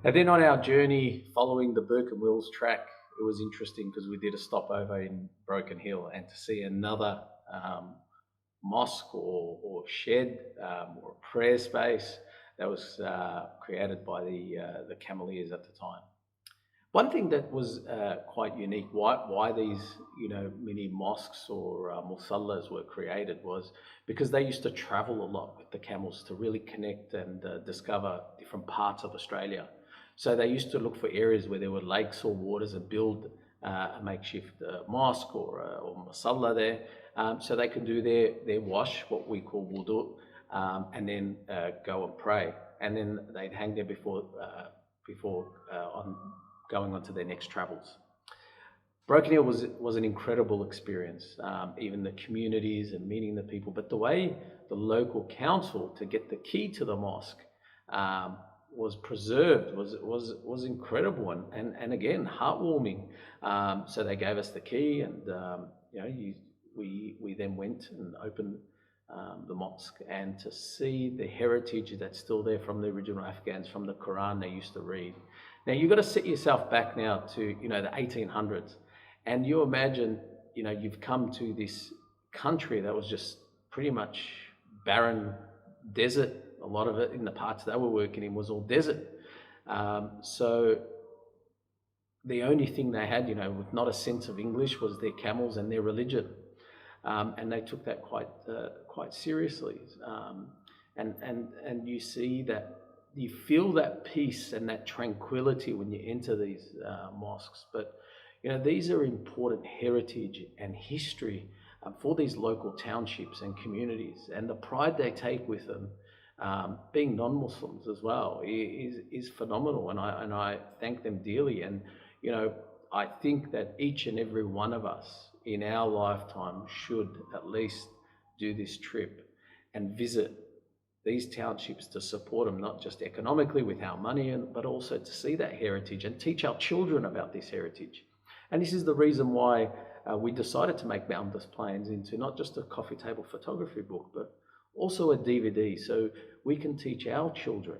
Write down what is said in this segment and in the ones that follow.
And then on our journey following the Burke and Wills track, it was interesting because we did a stopover in Broken Hill, and to see another mosque or shed or a prayer space that was created by the Cameliers at the time. One thing that was quite unique, why these mini mosques or musallas were created, was because they used to travel a lot with the camels to really connect and discover different parts of Australia. So they used to look for areas where there were lakes or waters and build a makeshift mosque or musalla there, so they can do their wash, what we call wudu, and then go and pray, and then they'd hang there before on going on to their next travels. Broken Hill was an incredible experience, even the communities and meeting the people, but the way the local council to get the key to the mosque was preserved was incredible and again heartwarming. So they gave us the key, and we then went and opened the mosque, and to see the heritage that's still there from the original Afghans, from the Quran they used to read. Now you've got to set yourself back now to the 1800s, and you imagine you've come to this country that was just pretty much barren desert. A lot of it in the parts they were working in was all desert. So the only thing they had, with not a sense of English, was their camels and their religion. And they took that quite seriously. And you see that, you feel that peace and that tranquility when you enter these mosques. But these are important heritage and history for these local townships and communities, and the pride they take with them, being non-Muslims as well, is phenomenal, and I thank them dearly. And I think that each and every one of us in our lifetime should at least do this trip and visit these townships to support them, not just economically with our money, but also to see that heritage and teach our children about this heritage. And this is the reason why we decided to make Boundless Plains into not just a coffee table photography book, but also a DVD, so we can teach our children,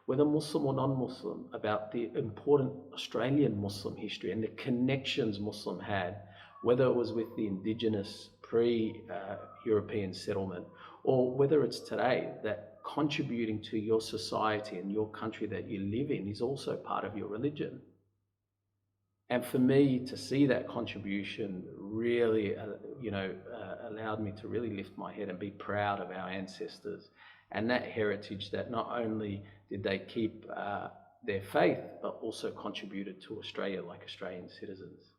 whether Muslim or non-Muslim, about the important Australian Muslim history and the connections Muslim had, whether it was with the indigenous pre-European settlement, or whether it's today, that contributing to your society and your country that you live in is also part of your religion. And for me to see that contribution really, allowed me to really lift my head and be proud of our ancestors and that heritage, that not only did they keep their faith, but also contributed to Australia like Australian citizens.